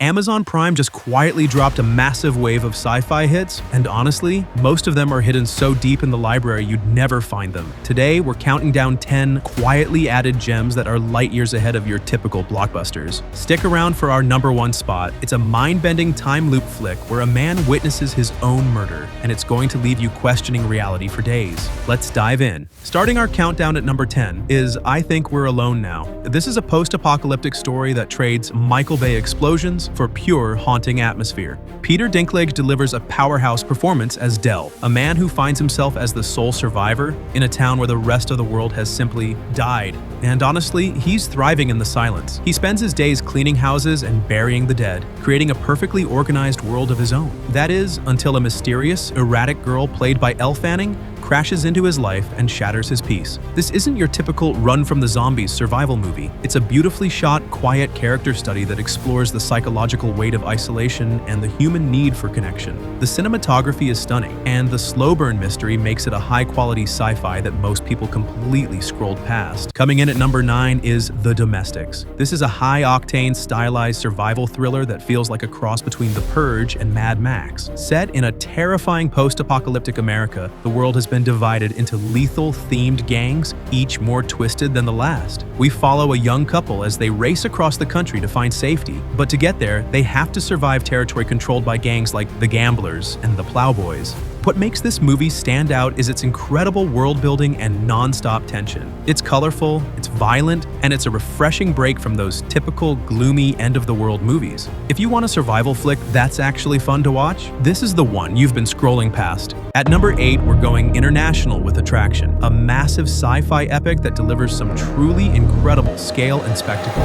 Amazon Prime just quietly dropped a massive wave of sci-fi hits, and honestly, most of them are hidden so deep in the library you'd never find them. Today, we're counting down 10 quietly added gems that are light years ahead of your typical blockbusters. Stick around for our number one spot. It's a mind-bending time loop flick where a man witnesses his own murder, and it's going to leave you questioning reality for days. Let's dive in. Starting our countdown at number 10 is I Think We're Alone Now. This is a post-apocalyptic story that trades Michael Bay explosions for pure haunting atmosphere. Peter Dinklage delivers a powerhouse performance as Dell, a man who finds himself as the sole survivor in a town where the rest of the world has simply died. And honestly, he's thriving in the silence. He spends his days cleaning houses and burying the dead, creating a perfectly organized world of his own. That is, until a mysterious, erratic girl played by Elle Fanning crashes into his life and shatters his peace. This isn't your typical run-from-the-zombies survival movie. It's a beautifully shot, quiet character study that explores the psychological weight of isolation and the human need for connection. The cinematography is stunning, and the slow burn mystery makes it a high-quality sci-fi that most people completely scrolled past. Coming in at number 9 is The Domestics. This is a high-octane, stylized survival thriller that feels like a cross between The Purge and Mad Max. Set in a terrifying post-apocalyptic America, the world has been divided into lethal-themed gangs, each more twisted than the last. We follow a young couple as they race across the country to find safety, but to get there, they have to survive territory controlled by gangs like the Gamblers and the Plowboys. What makes this movie stand out is its incredible world building and non-stop tension. It's colorful, it's violent, and it's a refreshing break from those typical gloomy end-of-the-world movies. If you want a survival flick that's actually fun to watch, this is the one you've been scrolling past. At number 8, we're going international with Attraction, a massive sci-fi epic that delivers some truly incredible scale and spectacle.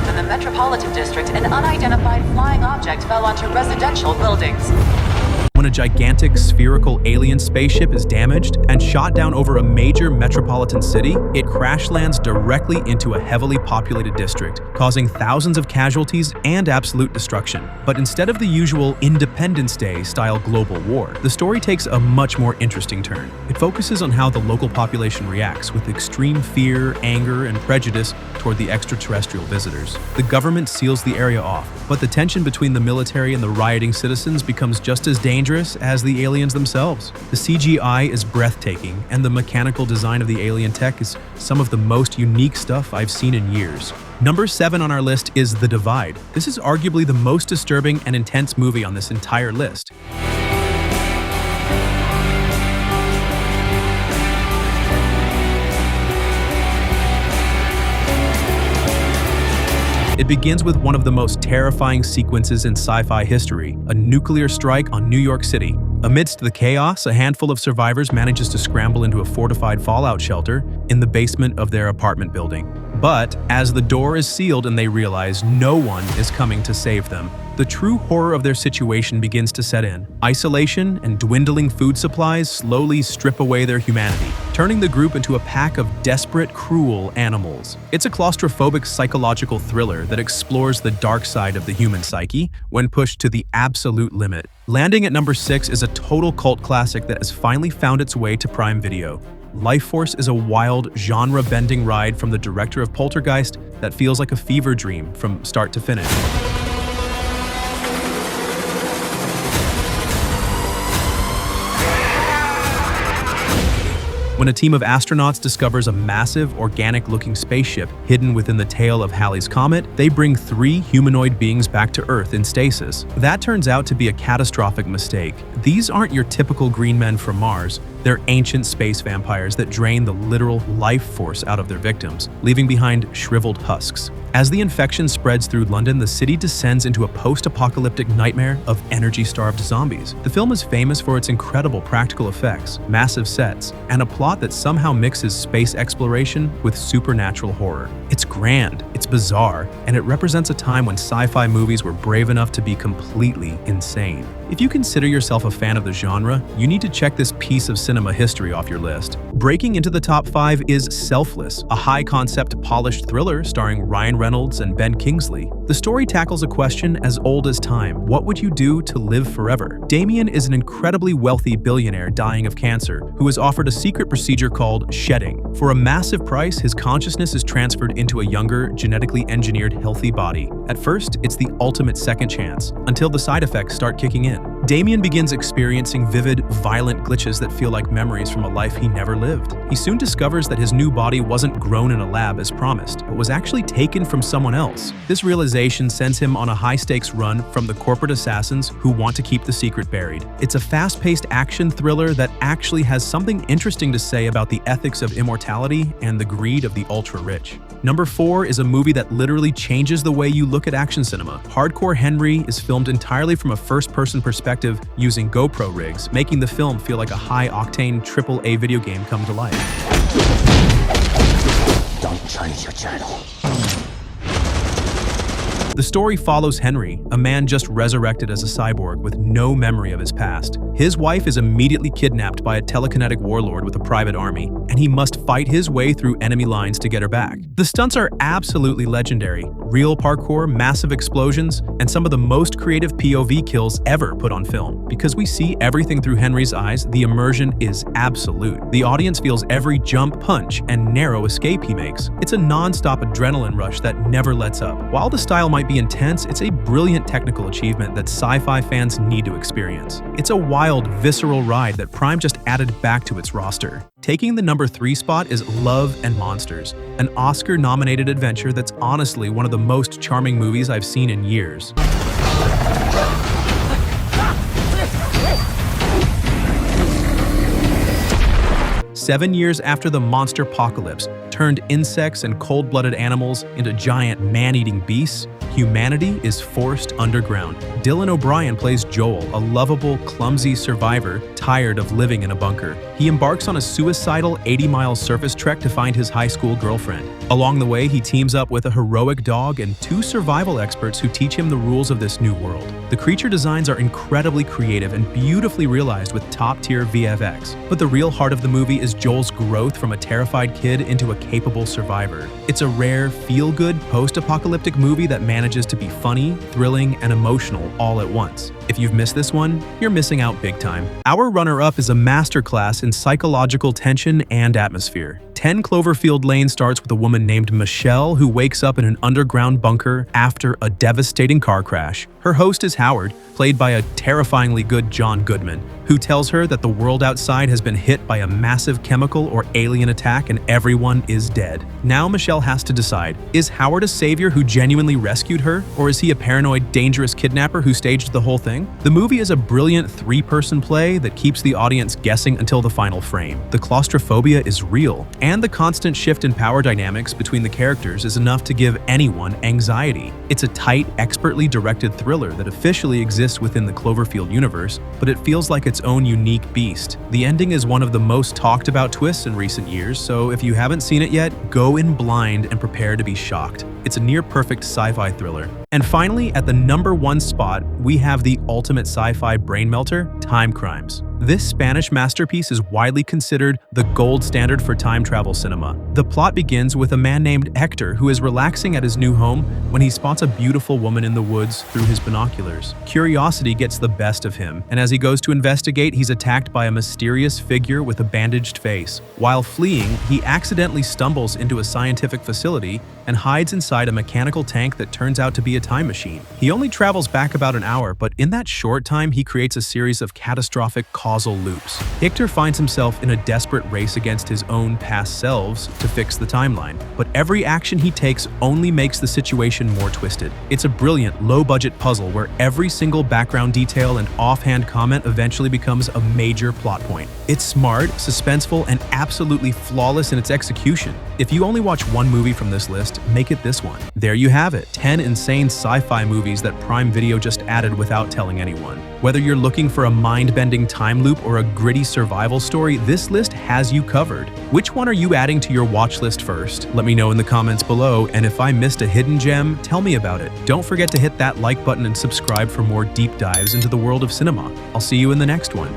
In the Metropolitan District, an unidentified flying object fell onto residential buildings. When a gigantic spherical alien spaceship is damaged and shot down over a major metropolitan city, it crash lands directly into a heavily populated district, causing thousands of casualties and absolute destruction. But instead of the usual Independence Day-style global war, the story takes a much more interesting turn. It focuses on how the local population reacts with extreme fear, anger, and prejudice toward the extraterrestrial visitors. The government seals the area off, but the tension between the military and the rioting citizens becomes just as dangerous as the aliens themselves. The CGI is breathtaking, and the mechanical design of the alien tech is some of the most unique stuff I've seen in years. Number 7 on our list is The Divide. This is arguably the most disturbing and intense movie on this entire list. It begins with one of the most terrifying sequences in sci-fi history, a nuclear strike on New York City. Amidst the chaos, a handful of survivors manages to scramble into a fortified fallout shelter in the basement of their apartment building. But as the door is sealed and they realize no one is coming to save them, the true horror of their situation begins to set in. Isolation and dwindling food supplies slowly strip away their humanity, turning the group into a pack of desperate, cruel animals. It's a claustrophobic psychological thriller that explores the dark side of the human psyche when pushed to the absolute limit. Landing at number 6 is a total cult classic that has finally found its way to Prime Video. Lifeforce is a wild, genre-bending ride from the director of Poltergeist that feels like a fever dream from start to finish. When a team of astronauts discovers a massive, organic-looking spaceship hidden within the tail of Halley's Comet, they bring 3 humanoid beings back to Earth in stasis. That turns out to be a catastrophic mistake. These aren't your typical green men from Mars. They're ancient space vampires that drain the literal life force out of their victims, leaving behind shriveled husks. As the infection spreads through London, the city descends into a post-apocalyptic nightmare of energy-starved zombies. The film is famous for its incredible practical effects, massive sets, and a plot that somehow mixes space exploration with supernatural horror. It's grand, it's bizarre, and it represents a time when sci-fi movies were brave enough to be completely insane. If you consider yourself a fan of the genre, you need to check this piece of cinema history off your list. Breaking into the top 5 is Selfless, a high-concept, polished thriller starring Ryan Reynolds and Ben Kingsley. The story tackles a question as old as time: what would you do to live forever? Damien is an incredibly wealthy billionaire dying of cancer who is offered a secret procedure called shedding. For a massive price, his consciousness is transferred into into a younger, genetically engineered, healthy body. At first, it's the ultimate second chance, until the side effects start kicking in. Damien begins experiencing vivid, violent glitches that feel like memories from a life he never lived. He soon discovers that his new body wasn't grown in a lab as promised, but was actually taken from someone else. This realization sends him on a high-stakes run from the corporate assassins who want to keep the secret buried. It's a fast-paced action thriller that actually has something interesting to say about the ethics of immortality and the greed of the ultra-rich. Number 4 is a movie that literally changes the way you look at action cinema. Hardcore Henry is filmed entirely from a first-person perspective using GoPro rigs, making the film feel like a high-octane AAA video game come to life. Don't change your channel. The story follows Henry, a man just resurrected as a cyborg with no memory of his past. His wife is immediately kidnapped by a telekinetic warlord with a private army, and he must fight his way through enemy lines to get her back. The stunts are absolutely legendary. Real parkour, massive explosions, and some of the most creative POV kills ever put on film. Because we see everything through Henry's eyes, the immersion is absolute. The audience feels every jump, punch, and narrow escape he makes. It's a non-stop adrenaline rush that never lets up. While the style might be intense, it's a brilliant technical achievement that sci-fi fans need to experience. It's a wild, visceral ride that Prime just added back to its roster. Taking the number 3 spot is Love and Monsters, an Oscar-nominated adventure that's honestly one of the most charming movies I've seen in years. Seven years after the monster apocalypse turned insects and cold-blooded animals into giant man-eating beasts, humanity is forced underground. Dylan O'Brien plays Joel, a lovable, clumsy survivor tired of living in a bunker. He embarks on a suicidal 80-mile surface trek to find his high school girlfriend. Along the way, he teams up with a heroic dog and 2 survival experts who teach him the rules of this new world. The creature designs are incredibly creative and beautifully realized with top-tier VFX. But the real heart of the movie is Joel's growth from a terrified kid into a capable survivor. It's a rare, feel-good, post-apocalyptic movie that manages to be funny, thrilling, and emotional all at once. If you've missed this one, you're missing out big time. Our runner-up is a masterclass in psychological tension and atmosphere. 10 Cloverfield Lane starts with a woman named Michelle who wakes up in an underground bunker after a devastating car crash. Her host is Howard, played by a terrifyingly good John Goodman, who tells her that the world outside has been hit by a massive chemical or alien attack and everyone is dead. Now Michelle has to decide, is Howard a savior who genuinely rescued her, or is he a paranoid, dangerous kidnapper who staged the whole thing? The movie is a brilliant 3-person play that keeps the audience guessing until the final frame. The claustrophobia is real, and the constant shift in power dynamics between the characters is enough to give anyone anxiety. It's a tight, expertly directed thriller that officially exists within the Cloverfield universe, but it feels like its own unique beast. The ending is one of the most talked about twists in recent years, so if you haven't seen it yet, go in blind and prepare to be shocked. It's a near-perfect sci-fi thriller. And finally, at the number 1 spot, we have the ultimate sci-fi brain melter, Timecrimes. This Spanish masterpiece is widely considered the gold standard for time travel cinema. The plot begins with a man named Hector who is relaxing at his new home when he spots a beautiful woman in the woods through his binoculars. Curiosity gets the best of him, and as he goes to investigate, he's attacked by a mysterious figure with a bandaged face. While fleeing, he accidentally stumbles into a scientific facility and hides inside a mechanical tank that turns out to be a time machine. He only travels back about an hour, but in that short time, he creates a series of catastrophic causal loops. Hector finds himself in a desperate race against his own past selves to fix the timeline, but every action he takes only makes the situation more twisted. It's a brilliant, low-budget puzzle where every single background detail and offhand comment eventually becomes a major plot point. It's smart, suspenseful, and absolutely flawless in its execution. If you only watch one movie from this list, make it this one. There you have it, 10 insane sci-fi movies that Prime Video just added without telling anyone. Whether you're looking for a mind-bending time loop or a gritty survival story, this list has you covered. Which one are you adding to your watch list first? Let me know in the comments below, and if I missed a hidden gem, tell me about it. Don't forget to hit that like button and subscribe for more deep dives into the world of cinema. I'll see you in the next one.